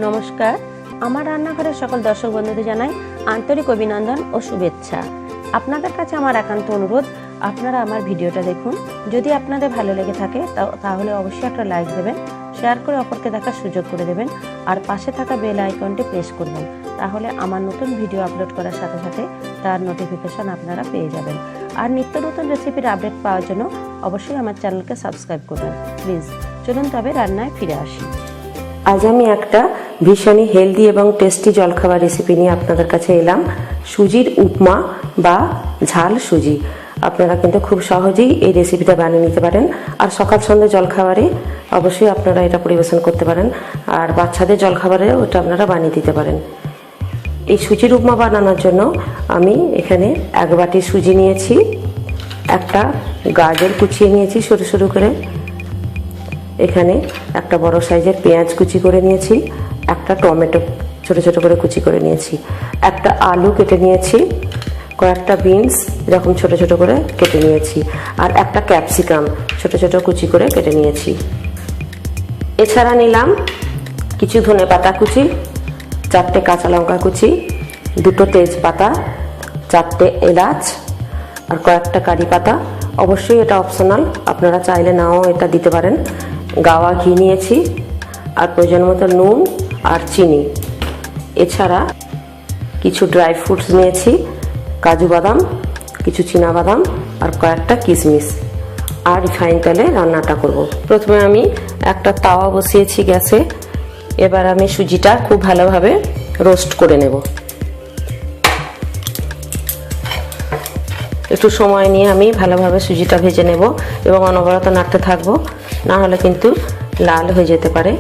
নমস্কার, আমার রান্নাঘরের সকল দর্শক বন্ধুদের জানাই আন্তরিক অভিনন্দন ও শুভেচ্ছা। আপনাদের কাছে আমার একান্ত অনুরোধ, আপনারা আমার ভিডিওটা দেখুন। যদি আপনাদের ভালো লেগে থাকে তাহলে অবশ্যই একটা লাইক দেবেন, শেয়ার করে অপরকে দেখার সুযোগ করে দেবেন, আর পাশে থাকা বেল আইকনটি প্রেস করবেন। তাহলে আমার নতুন ভিডিও আপলোড করার সাথে সাথে তার নোটিফিকেশন আপনারা পেয়ে যাবেন। আর নিত্য নতুন রেসিপির আপডেট পাওয়ার জন্য অবশ্যই আমার চ্যানেলকে সাবস্ক্রাইব করবেন প্লিজ। চলুন তবে রান্নায় ফিরে আসি। আজ আমি একটা ভীষণই হেলদি এবং টেস্টি জলখাবার রেসিপি নিয়ে আপনাদের কাছে এলাম। সুজির উপমা বা ঝাল সুজি। আপনারা কিন্তু খুব সহজেই এই রেসিপিটা বানিয়ে নিতে পারেন। আর সকাল সন্ধ্যে জলখাবারে অবশ্যই আপনারা এটা পরিবেশন করতে পারেন। আর বাচ্চাদের জলখাবারে ওটা আপনারা বানিয়ে দিতে পারেন। এই সুজির উপমা বানানোর জন্য আমি এখানে 1 বাটি সুজি নিয়েছি, একটা গাজর কুচিয়ে নিয়েছি সরু সরু করে, এখানে একটা বড় সাইজের পেঁয়াজ কুচি করে নিয়েছি, একটা টমেটো ছোট ছোট করে কুচি করে নিয়েছি, একটা আলু কেটে নিয়েছি, কয়েকটা বিনস এরকম ছোট ছোট করে কেটে নিয়েছি, আর একটা ক্যাপসিকাম ছোট ছোট কুচি করে কেটে নিয়েছি। এছাড়া নিলাম কিছু ধনেপাতা কুচি, 4টে কাঁচা লঙ্কা কুচি, 2টো তেজপাতা, 4টে এলাচ, আর কয়েকটা কারি পাতা। অবশ্যই এটা অপশনাল, আপনারা চাইলে নাও এটা দিতে পারেন। গাওয়া ঘি নিয়েছি, আর প্রয়োজন মতো নুন আর চিনি। এছাড়া কিছু ড্রাই ফ্রুটস নিয়েছি, কাজু বাদাম, কিছু চীনা বাদাম, আর কয়েকটা কিশমিশ। আর রিফাইন তেলে রান্নাটা করব। প্রথমে আমি একটা তাওয়া বসিয়েছি গ্যাসে। এবার আমি সুজিটা খুব ভালোভাবে রোস্ট করে নেব। একটু সময় নিয়ে আমি ভালোভাবে সুজিটা ভেজে নেব এবং অনবরত নাড়তে থাকবো, না হলে কিন্তু লাল হয়ে যেতে পারে।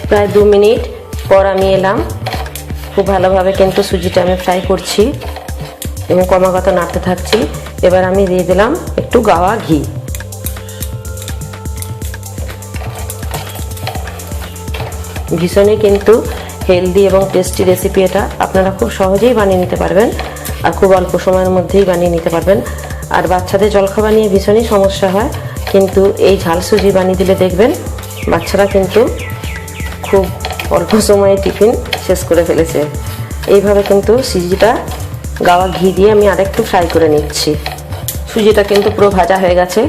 প্রায় 2 মিনিট পর আমি এলাম। খুব ভালোভাবে কিন্তু সুজিটা আমি ফ্রাই করছি এবং ক্রমাগত নাড়তে থাকছি। এবার আমি দিয়ে দিলাম একটু গাওয়া ঘি। ভীষণই কিন্তু হেলদি এবং টেস্টি রেসিপি এটা। আপনারা খুব সহজেই বানিয়ে নিতে পারবেন, আর খুব অল্প সময়ের মধ্যেই বানিয়ে নিতে পারবেন। আর বাচ্চাদের জলখাবার নিয়ে ভীষণই সমস্যা হয়, কিন্তু এই ঝাল সুজি বানিয়ে দিলে দেখবেন বাচ্চারা কিন্তু খুব অল্প সময়ে টিফিন শেষ করে ফেলেছে। এইভাবে কিন্তু সুজিটা গাওয়া ঘি দিয়ে আমি আরেকটু ফ্রাই করে নিচ্ছি। সুজিটা কিন্তু পুরো ভাজা হয়ে গেছে,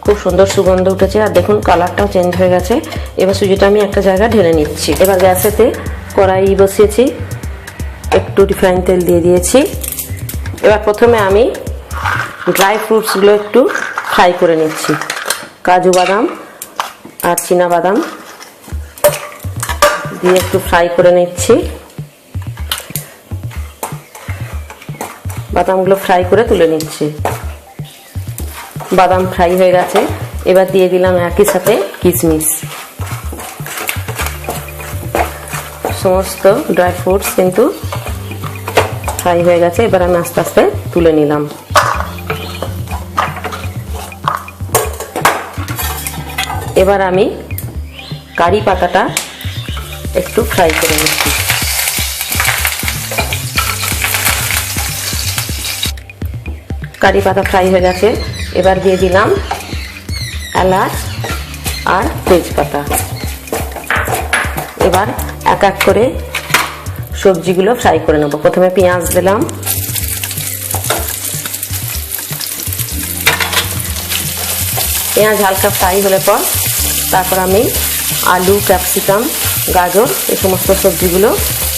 খুব সুন্দর সুগন্ধ উঠেছে, আর দেখুন কালারটাও চেঞ্জ হয়ে গেছে। এবার সুজিটা আমি একটা জায়গায় ঢেলে নিচ্ছি। এবার গ্যাসেতে কড়াই বসিয়েছি, একটু রিফাইন তেল দিয়ে দিয়েছি। এবার প্রথমে আমি ড্রাই ফ্রুটসগুলো একটু ফ্রাই করে নিচ্ছি। কাজু বাদাম আর চীনা বাদাম দিয়ে একটু ফ্রাই করে নিচ্ছি। বাদামগুলো ফ্রাই করে তুলে নিচ্ছি। বাদাম ফ্রাই হয়ে গেছে। এবার দিয়ে দিলাম একই সাথে কিশমিশ। সমস্ত ড্রাই ফ্রুটস কিন্তু ফ্রাই হয়ে গেছে। এবার আমি আস্তে আস্তে তুলে নিলাম। এবার আমি কারি পাতাটা একটু ফ্রাই করে নিচ্ছি। কারি পাতা ফ্রাই হয়ে গেছে। এবার দিয়ে দিলাম এলাচ আর তেজপাতা। এবার এক এক করে সবজিগুলো ফ্রাই করে নেব। প্রথমে পেঁয়াজ দিলাম, পেঁয়াজ হালকা ফ্রাই হলে পর তারপর আমি আলু, ক্যাপসিকাম, গাজর এই সমস্ত সবজিগুলো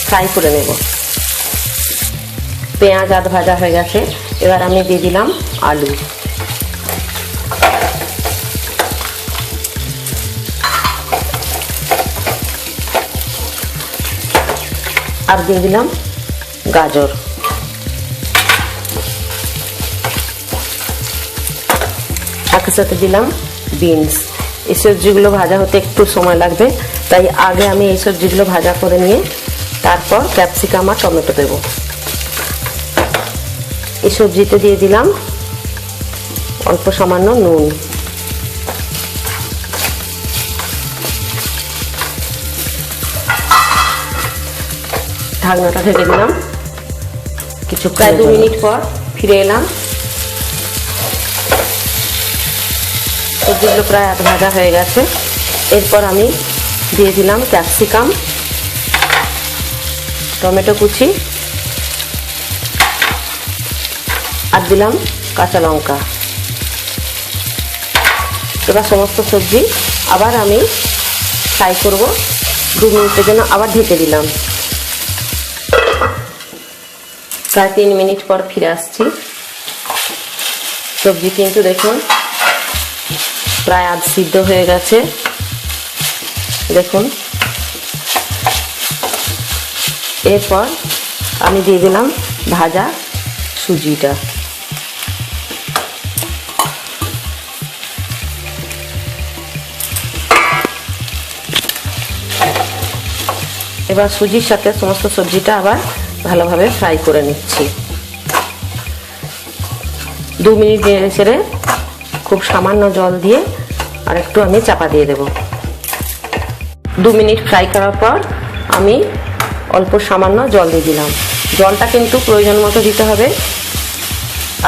ফ্রাই করে নেব। পেঁয়াজ আধ ভাজা হয়ে গেছে। এবার আমি দিয়ে দিলাম আলু। আর দিয়ে দিলাম গাজর। একই সাথে দিলাম বিনস। এই সবজিগুলো ভাজা হতে একটু সময় লাগবে, তাই আগে আমি এই সবজিগুলো ভাজা করে নিয়ে তারপর ক্যাপসিকাম আর টমেটো দেব। এই সবজিতে দিয়ে দিলাম অল্প সামান্য নুন। ঢাকনাটা ঢেকে দিলাম। কিছু প্রায় 2 মিনিট পর ফিরে এলাম। সবজিগুলো প্রায় আধ ভাজা হয়ে গেছে। এরপর আমি দিয়ে দিলাম ক্যাপসিকাম টমেটো কুচি আর দিলাম কাঁচা লঙ্কা। এবার সমস্ত সবজি আবার আমি ফ্রাই করব 2 মিনিটের জন্য। আবার ঢেকে দিলাম। প্রায় 3 মিনিট পর ফিরে আসছি। সবজি কিন্তু দেখুন প্রায় আধ সিদ্ধ হয়ে গেছে। দেখুন, এরপর আমি দিয়ে দিলাম ভাজা সুজিটা। এবার সুজির সাথে সমস্ত সবজিটা আবার ভালোভাবে ফ্রাই করে নিচ্ছি। 2 মিনিট নেড়ে ছেড়ে খুব সামান্য জল দিয়ে আর একটু আমি চাপা দিয়ে দেব। 2 মিনিট ফ্রাই করার পর আমি অল্প সামান্য জল দিয়ে দিলাম। জলটা কিন্তু প্রয়োজন মতো দিতে হবে।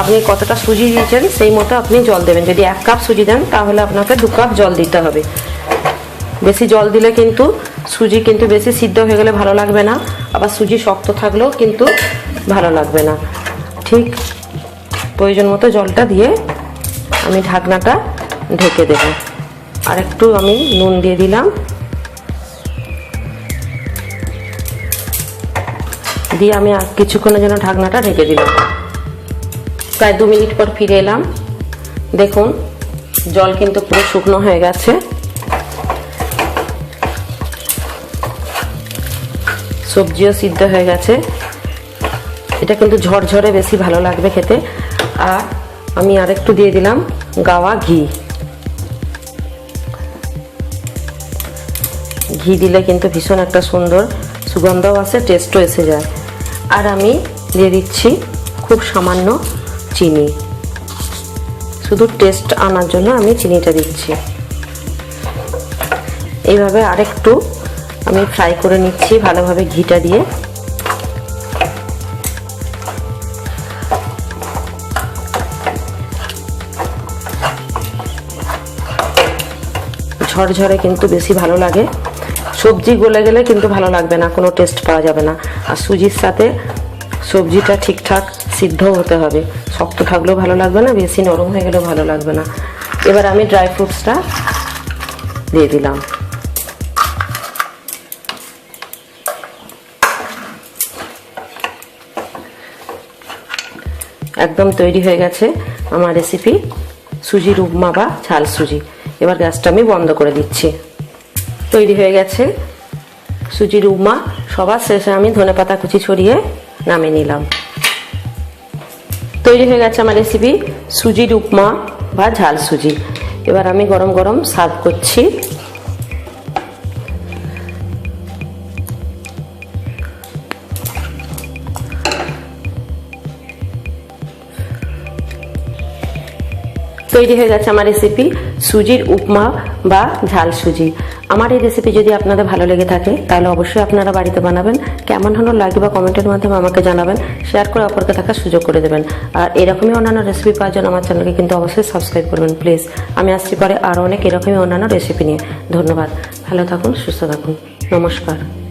আপনি কতটা সুজি দিয়েছেন সেই মতো আপনি জল দেবেন। যদি 1 কাপ সুজি দেন তাহলে আপনাকে 2 কাপ জল দিতে হবে। বেশি জল দিলে কিন্তু সুজি কিন্তু বেশি সিদ্ধ হয়ে গেলে ভালো লাগবে না, আবার সুজি শক্ত থাকলেও কিন্তু ভালো লাগবে না। ঠিক প্রয়োজন মতো জলটা দিয়ে আমি ঢাকনাটা ঢেকে দেব। আর একটু আমি নুন দিয়ে দিলাম, দিয়ে আমি আর কিছুক্ষণের জন্য ঢাকনাটা ঢেকে দিলাম। প্রায় 2 মিনিট পর ফিরে এলাম। দেখুন জল কিন্তু পুরো শুকনো হয়ে গেছে। সবজিও সিদ্ধ হয়ে গেছে। এটা কিন্তু ঝরঝরে বেশি ভালো লাগবে খেতে। আর আমি আর একটু দিয়ে দিলাম গাওয়া ঘি। ঘি দিলে কিন্তু ভীষণ একটা সুন্দর সুগন্ধও আসে, টেস্টও এসে যায়। আর আমি দিয়ে দিচ্ছি খুব সামান্য চিনি, শুধু টেস্ট আনার জন্য আমি চিনিটা দিচ্ছি। এইভাবে আরেকটু আমি ফ্রাই করে নিচ্ছি ভালোভাবে ঘিটা দিয়ে। ঝরঝরে কিন্তু বেশি ভালো লাগে। সবজি গলে গেলে কিন্তু ভালো লাগবে না, কোনো টেস্ট পাওয়া যাবে না। আর সুজির সাথে সবজিটা ঠিকঠাক সিদ্ধ হতে হবে। শক্ত থাকলেও ভালো লাগবে না, বেশি নরম হয়ে গেলেও ভালো লাগবে না। এবার আমি ড্রাই ফ্রুটসটা দিয়ে দিলাম। একদম তৈরি হয়ে গেছে আমার রেসিপি সুজির উপমা বা ঝাল সুজি। এবার গ্যাসটা আমি বন্ধ করে দিচ্ছি। তৈরি হয়ে গেছে সুজির উপমা। সবার শেষে আমি ধনেপাতা কুচি ছড়িয়ে নামিয়ে নিলাম। তৈরি হয়ে গেছে আমার রেসিপি সুজির উপমা বা ঝাল সুজি। এবার আমি গরম গরম সার্ভ করছি। তৈরি হয়ে গেছে আমার রেসিপি সুজির উপমা বা ঝাল সুজি। আমার এই রেসিপি যদি আপনাদের ভালো লেগে থাকে তাহলে অবশ্যই আপনারা বাড়িতে বানাবেন। কেমন হলো লাইক বা কমেন্টের মাধ্যমে আমাকে জানাবেন। শেয়ার করে অপরকে থাকার সুযোগ করে দেবেন। আর এরকমই অন্যান্য রেসিপি পাওয়ার জন্য আমার চ্যানেলকে কিন্তু অবশ্যই সাবস্ক্রাইব করবেন প্লিজ। আমি আসছি পরে আরও অনেক এরকমই অন্যান্য রেসিপি নিয়ে। ধন্যবাদ। ভালো থাকুন, সুস্থ থাকুন। নমস্কার।